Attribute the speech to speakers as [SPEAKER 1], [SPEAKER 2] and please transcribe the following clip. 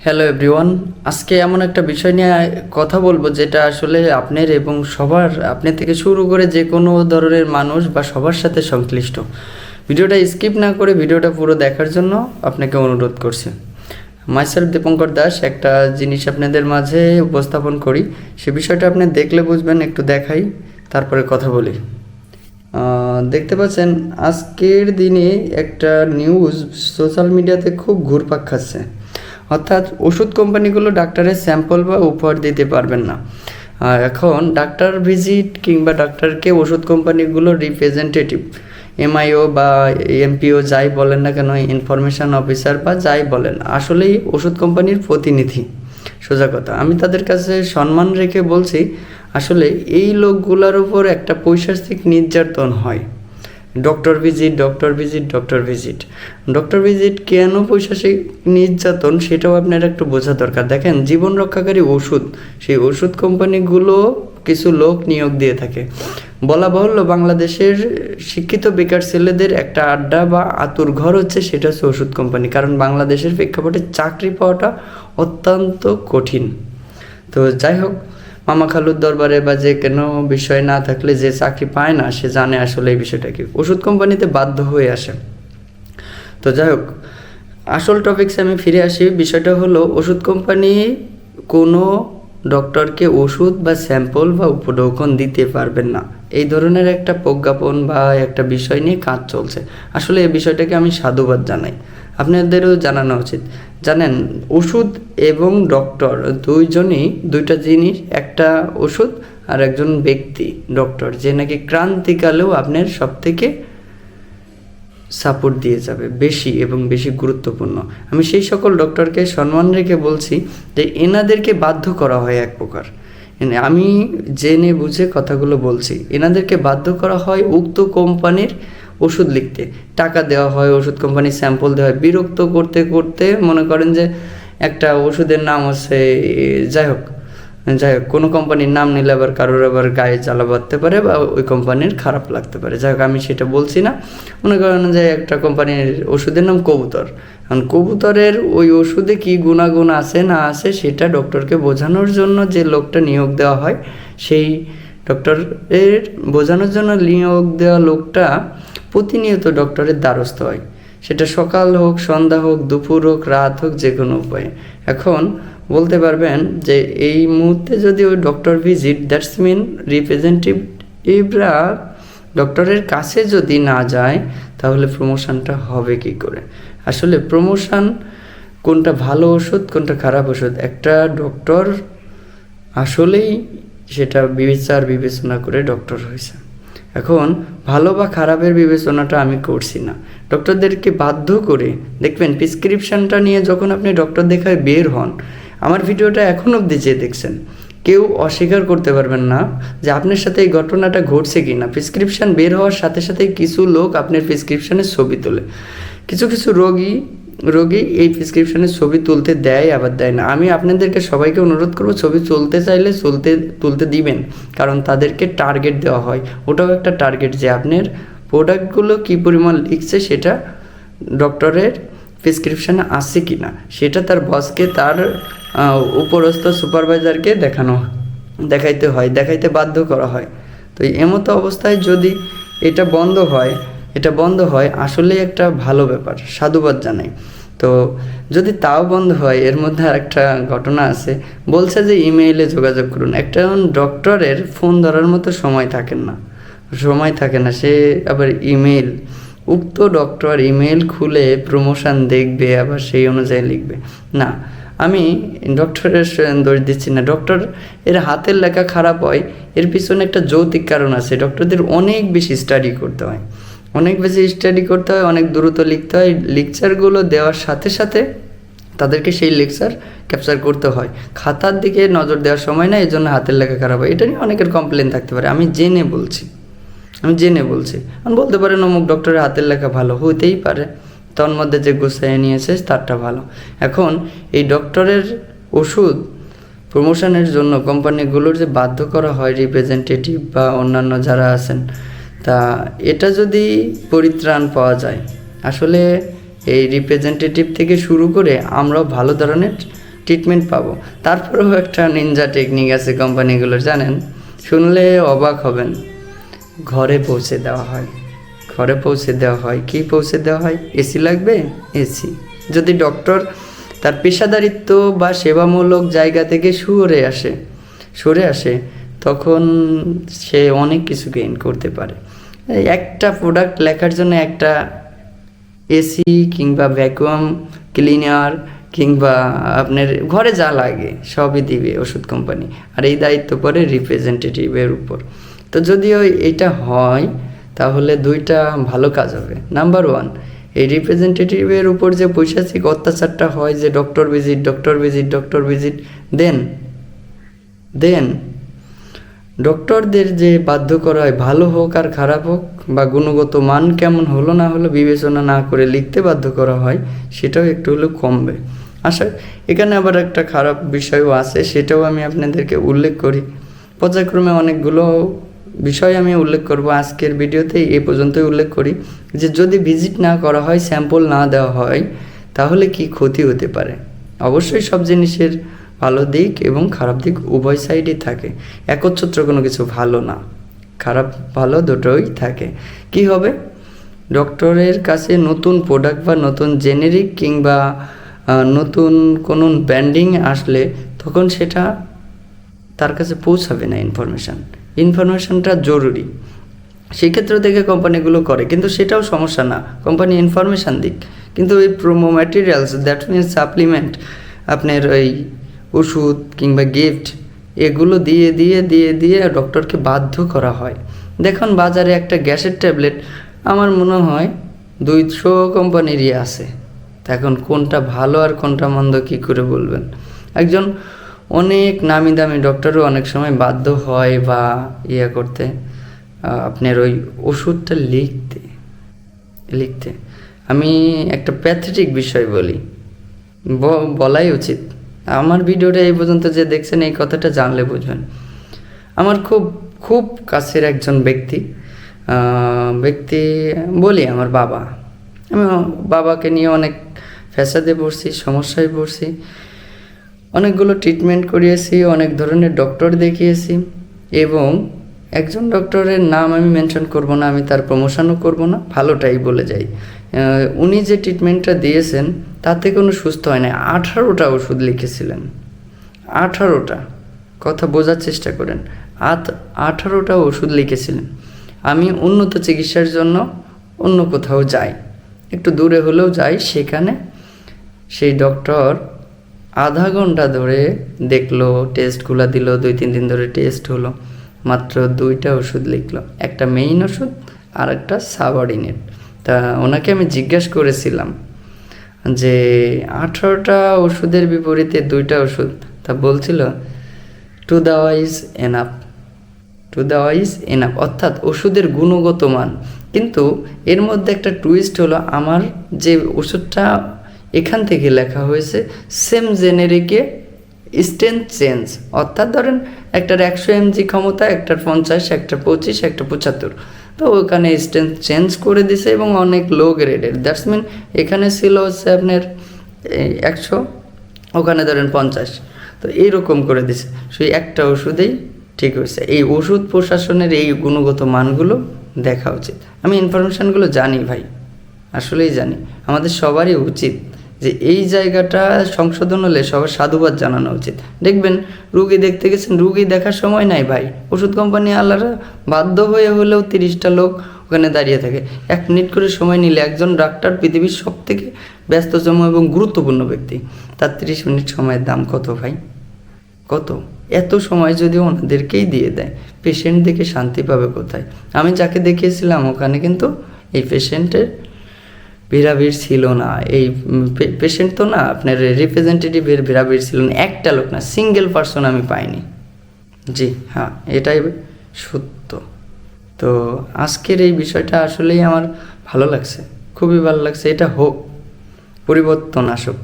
[SPEAKER 1] Hello everyone, আজকে এমন একটা বিষয় নিয়ে কথা বলবো যেটা আসলে আপনার এবং সবার, আপনি থেকে শুরু করে যে কোনো ধরনের মানুষ বা সবার সাথে সংশ্লিষ্ট। ভিডিওটা স্কিপ না করে ভিডিওটা পুরো দেখার জন্য আপনাকে অনুরোধ করছি। মাইসেলফ দীপঙ্কর দাস একটা জিনিস আপনাদের মাঝে উপস্থাপন করি, সে বিষয়টা আপনি দেখলে বুঝবেন। একটু দেখাই, তারপরে কথা বলি। দেখতে পাচ্ছেন আজকের দিনে একটা নিউজ সোশ্যাল মিডিয়াতে খুব ঘুরপাক খাচ্ছে, অর্থাৎ ওষুধ কোম্পানিগুলো ডাক্তারের স্যাম্পল বা উপহার দিতে পারবেন না। এখন ডাক্তার ভিজিট কিংবা ডাক্তারকে ওষুধ কোম্পানিগুলোর রিপ্রেজেন্টেটিভ, এমআইও বা এমপিও যাই বলেন না কেন, ইনফরমেশন অফিসার বা যাই বলেন, আসলেই ওষুধ কোম্পানির প্রতিনিধি। সোজা কথা, আমি তাদের কাছে সম্মান রেখে বলছি, আসলে এই লোকগুলোর উপর একটা পৈশাচিক নির্যাতন হয়। Doctor visit, doctor visit, doctor visit, doctor visit কেন পৈশাচিক নির্যাতন সেটাও আপনার একটু বোঝা দরকার। দেখেন, জীবন রক্ষাকারী ওষুধ, সেই ওষুধ কোম্পানিগুলো কিছু লোক নিয়োগ দিয়ে থাকে। বলা বাহুল্য, বাংলাদেশের শিক্ষিত বেকার ছেলেদের একটা আড্ডা বা আতুর ঘর হচ্ছে, সেটা হচ্ছে ওষুধ কোম্পানি। কারণ বাংলাদেশের প্রেক্ষাপটে চাকরি পাওয়াটা অত্যন্ত কঠিন। তো যাই হোক, মামা খালুর দরবারে বা যে কোনো বিষয় না থাকলে যে চাকরি পায় না, সে জানে আসলে এই বিষয়টা কি। ওষুধ কোম্পানিতে বাধ্য হয়ে আসে। তো যাই হোক, আসল টপিকসে আমি ফিরে আসি। বিষয়টা হলো, ওষুধ কোম্পানি কোনো ডক্টরকে ওষুধ বা স্যাম্পল বা উপঢৌকন দিতে পারবেন না, এই ধরনের একটা প্রজ্ঞাপন বা একটা বিষয় নিয়ে কাজ চলছে। আসলে এই বিষয়টাকে আমি সাধুবাদ জানাই, আপনাদেরও জানানো উচিত। জানেন, ওষুধ এবং ডক্টর দুইজনই দুইটা জিনিস। একটা ওষুধ আর একজন ব্যক্তি ডক্টর, যে নাকি ক্রান্তিকালেও আপনার সব থেকে সাপোর্ট দিয়ে যাবে বেশি এবং বেশি গুরুত্বপূর্ণ। আমি সেই সকল ডক্টরকে সম্মান রেখে বলছি যে এনাদেরকে বাধ্য করা হয় এক প্রকার। আমি জেনে বুঝে কথাগুলো বলছি, এনাদেরকে বাধ্য করা হয় উক্ত কোম্পানির ওষুধ লিখতে। টাকা দেওয়া হয়, ওষুধ কোম্পানির স্যাম্পল দেওয়া হয়, বিরক্ত করতে করতে মনে করেন যে একটা ওষুধের নাম হচ্ছে, যাই হোক কোনো কোম্পানির নাম নিলে আবার কারোর আবার গায়ে জ্বালা বাঁধতে পারে বা ওই কোম্পানির খারাপ লাগতে পারে। যাই হোক, আমি সেটা বলছি না। মনে করেন যে একটা কোম্পানির ওষুধের নাম কবুতর, কারণ কবুতরের ওই ওষুধে কী গুণাগুণ আছে না আছে সেটা ডক্টরকে বোঝানোর জন্য যে লোকটা নিয়োগ দেওয়া হয়, সেই ডক্টরের বোঝানোর জন্য নিয়োগ দেওয়া লোকটা প্রতিনিয়ত ডক্টরের দ্বারস্থ হয়। সেটা সকাল হোক, সন্ধ্যা হোক, দুপুর হোক, রাত হোক, যে কোনো উপায়ে। এখন বলতে পারবেন যে এই মুহূর্তে যদি ওই ডক্টর ভিজিট, দ্যাটস মিন রিপ্রেজেন্টেটিভরা ডক্টরের কাছে যদি না যায়, তাহলে প্রমোশনটা হবে কি করে? আসলে প্রমোশন, কোনটা ভালো ওষুধ কোনটা খারাপ ওষুধ, একটা ডক্টর আসলেই সেটা বিবেচনা করে ডক্টর হয়েছে। এখন ভালো বা খারাপের বিবেচনাটা আমি করছি না, ডক্টরদেরকে বাধ্য করে। দেখবেন, প্রেসক্রিপশানটা নিয়ে যখন আপনি ডক্টর দেখায় বের হন, আমার ভিডিওটা এখন অবধি যে দেখছেন, কেউ অস্বীকার করতে পারবেন না যে আপনার সাথে এই ঘটনাটা ঘটছে কি না। প্রেসক্রিপশান বের হওয়ার সাথে সাথে কিছু লোক আপনার প্রেসক্রিপশানের ছবি তোলে। কিছু কিছু রোগী এই প্রেসক্রিপশানের ছবি তুলতে দেয়, আবার দেয় না। আমি আপনাদেরকে সবাইকে অনুরোধ করবো, ছবি তুলতে চাইলে তুলতে দিবেন, কারণ তাদেরকে টার্গেট দেওয়া হয়। ওটাও একটা টার্গেট যে আপনার প্রোডাক্টগুলো কী পরিমাণ লিখছে সেটা ডক্টরের প্রেসক্রিপশানে আছে কি না, সেটা তার বসকে, তার উপরস্থ সুপারভাইজারকে দেখাইতে বাধ্য করা হয়। তো এমতো অবস্থায় যদি এটা বন্ধ হয় আসলে একটা ভালো ব্যাপার, সাধুবাদ জানাই। তো যদি তাও বন্ধ হয়, এর মধ্যে আরেকটা ঘটনা আছে, বলছে যে ইমেইলে যোগাযোগ করুন। একটা ডক্টরের ফোন ধরার মতো সময় থাকে না, সে আবার ইমেইল, উক্ত ডক্টর ইমেল খুলে প্রমোশন দেখবে, আবার সেই অনুযায়ী লিখবে না। আমি ডক্টরের দোষ দিচ্ছি না, ডক্টর এর হাতের লেখা খারাপ হয়, এর পিছনে একটা যৌক্তিক কারণ আছে। ডক্টরদের অনেক বেশি স্টাডি করতে হয়, অনেক দ্রুত লিখতে হয়। লেকচারগুলো দেওয়ার সাথে সাথে তাদেরকে সেই লেকচার ক্যাপচার করতে হয়, খাতার দিকে নজর দেওয়ার সময় না, এই জন্য হাতের লেখা খারাপ হয়। এটা নিয়ে অনেকের কমপ্লেন থাকতে পারে, আমি জেনে বলছি। আমি বলতে পারেন অমুক ডক্টরের হাতের লেখা ভালো, হইতেই পারে, তোর মধ্যে যে গুছাইয়ে নিয়েছে তারটা ভালো। এখন এই ডক্টরের ওষুধ প্রমোশনের জন্য কোম্পানিগুলোর যে বাধ্য করা হয় রিপ্রেজেন্টেটিভ বা অন্যান্য যারা আছেন, তা এটা যদি পরিত্রাণ পাওয়া যায়, আসলে এই রিপ্রেজেন্টেটিভ থেকে শুরু করে আমরাও ভালো ধরনের ট্রিটমেন্ট পাবো। তারপরেও একটা নিনজা টেকনিক আছে কোম্পানিগুলোর, জানেন? শুনলে অবাক হবেন। ঘরে পৌঁছে দেওয়া হয়। ঘরে পৌঁছে দেওয়া হয়। কি পৌঁছে দেওয়া হয়? এসি লাগবে, এসি। যদি ডক্টর তার পেশাদারিত্ব বা সেবামূলক জায়গা থেকে সরে আসে তখন সে অনেক কিছু গেইন করতে পারে। একটা প্রোডাক্ট লেখার জন্য একটা এসি কিংবা ভ্যাকুয়াম ক্লিনার কিংবা আপনার ঘরে যা লাগে সবই দিবে ওষুধ কোম্পানি, আর এই দায়িত্ব পড়ে রিপ্রেজেন্টেটিভের উপর। তো যদিও এটা হয় তাহলে দুইটা ভালো কাজ হবে। নাম্বার ওয়ান, এই রিপ্রেজেন্টেটিভের উপর যে পৈশাচিক অত্যাচারটা হয়, যে ডক্টর ভিজিট দেন ডক্টরদের যে বাধ্য করা হয়, ভালো হোক আর খারাপ হোক বা গুণগত মান কেমন হলো না হলো বিবেচনা না করে লিখতে বাধ্য করা হয়, সেটাও একটু হলেও কমবে। এখানে আবার একটা খারাপ বিষয়ও আছে, সেটাও আমি আপনাদেরকে উল্লেখ করি। পর্যায়ক্রমে অনেকগুলো বিষয় আমি উল্লেখ করব আজকের ভিডিওতে, এই পর্যন্তই উল্লেখ করি যে যদি ভিজিট না করা হয়, স্যাম্পল না দেওয়া হয়, তাহলে কি ক্ষতি হতে পারে। অবশ্যই সব জিনিসের ভালো দিক এবং খারাপ দিক উভয় সাইডই থাকে, একচ্ছত্র কোনো কিছু ভালো না, খারাপ ভালো দুটোই থাকে। কি হবে? ডক্টরের কাছে নতুন প্রোডাক্ট বা নতুন জেনেরিক কিংবা নতুন কোনো ব্র্যান্ডিং আসলে তখন সেটা তার কাছে পৌঁছাবে না। ইনফরমেশনটা জরুরি, সেই ক্ষেত্র থেকে কোম্পানিগুলো করে, কিন্তু সেটাও সমস্যা না, কোম্পানি ইনফরমেশান দিক, কিন্তু ওই promo materials, that means supplement, আপনার ওই ওষুধ কিংবা গিফট, এগুলো দিয়ে ডক্টরকে বাধ্য করা হয়। দেখুন বাজারে একটা গ্যাসের ট্যাবলেট আমার মনে হয় 200 কোম্পানিরই আছে। এখন কোনটা ভালো আর কোনটা মন্দ কী করে বলবেন? একজন অনেক নামি দামি ডক্টরও অনেক সময় বাধ্য হয় বা করতে, আপনার ওই ওষুধটা লিখতে। আমি একটা প্যাথেটিক বিষয় বলাই উচিত। আমার ভিডিওটা এই পর্যন্ত যে দেখছেন এই কথাটা জানলে বুঝবেন। আমার খুব খুব কাছের একজন ব্যক্তি বলি আমার বাবা। আমি বাবাকে নিয়ে অনেক ফ্যাসাদে পড়ছি, সমস্যায় পড়ছি, অনেকগুলো ট্রিটমেন্ট করিয়েছি, অনেক ধরনের ডক্টর দেখিয়েছি, এবং একজন ডক্টরের নাম আমি মেনশন করব না, আমি তার প্রমোশনও করব না, ভালোটাই বলে যাই। উনি যে ট্রিটমেন্টটা দিয়েছেন তাতে কোনো সুস্থ হয় না। 18টা ওষুধ লিখেছিলেন, 18টা, কথা বোঝার চেষ্টা করেন, 18টা ওষুধ লিখেছিলেন। আমি উন্নত চিকিৎসার জন্য অন্য কোথাও যাই, একটু দূরে হলেও যাই, সেখানে সেই ডক্টর আধা ঘন্টা ধরে দেখলো, টেস্টগুলো দিল, 2-3 দিন ধরে টেস্ট হলো, মাত্র 2টা ওষুধ লিখলো, একটা মেইন ওষুধ আর একটা সাবঅর্ডিনেট। তা ওনাকে আমি জিজ্ঞাসা করেছিলাম যে 18টা ওষুধের বিপরীতে 2টা ওষুধ, তা বলছিল টু দেওয়া ইজ এনাফ, অর্থাৎ ওষুধের গুণগত মান। কিন্তু এর মধ্যে একটা টুইস্ট হলো, আমার যে ওষুধটা এখান থেকে লেখা হয়েছে সেম জেনেরিকে স্ট্রেংথ চেঞ্জ, অর্থাৎ ধরেন একটার 100 mg ক্ষমতা, একটার 50, একটার 25, একটা 75, তো ওখানে স্ট্রেংথ চেঞ্জ করে দিছে এবং অনেক লো গ্রেডের। দ্যাটস মিন এখানে ছিল হচ্ছে আপনার 100, ওখানে ধরেন 50, তো এইরকম করে দিছে। সেই একটা ওষুধেই ঠিক হয়েছে। এই ওষুধ প্রশাসনের এই গুণগত মানগুলো দেখা উচিত। আমি ইনফরমেশানগুলো জানি ভাই, আসলেই জানি। আমাদের সবারই উচিত যে এই জায়গাটা সংশোধন হলে সবার সাধুবাদ জানানো উচিত। দেখবেন রুগী দেখতে গেছেন, রুগী দেখার সময় নাই ভাই, ওষুধ কোম্পানি আলারা বাধ্য হয়ে হলেও 30টা লোক ওখানে দাঁড়িয়ে থাকে। 1 মিনিট করে সময় নিলে একজন ডাক্তার পৃথিবীর সবথেকে ব্যস্ততম এবং গুরুত্বপূর্ণ ব্যক্তি, তার 30 মিনিট সময়ের দাম কত ভাই? কত? এত সময় যদি ওনাদেরকেই দিয়ে দেয়, পেশেন্ট দেখে শান্তি পাবে কোথায়? আমি যাকে দেখিয়েছিলাম ওখানে কিন্তু এই পেশেন্টের ভিড়াভিড় ছিল না, এই পেশেন্ট তো না, আপনার রিপ্রেজেন্টেটিভের ভিড়াভিড় ছিল না, একটা লোক না, সিঙ্গেল পার্সন আমি পাইনি। জি হ্যাঁ, এটাই সত্য। তো আজকের এই বিষয়টা আসলেই আমার ভালো লাগছে, খুবই ভালো লাগছে। এটা হোক, পরিবর্তন আসুক।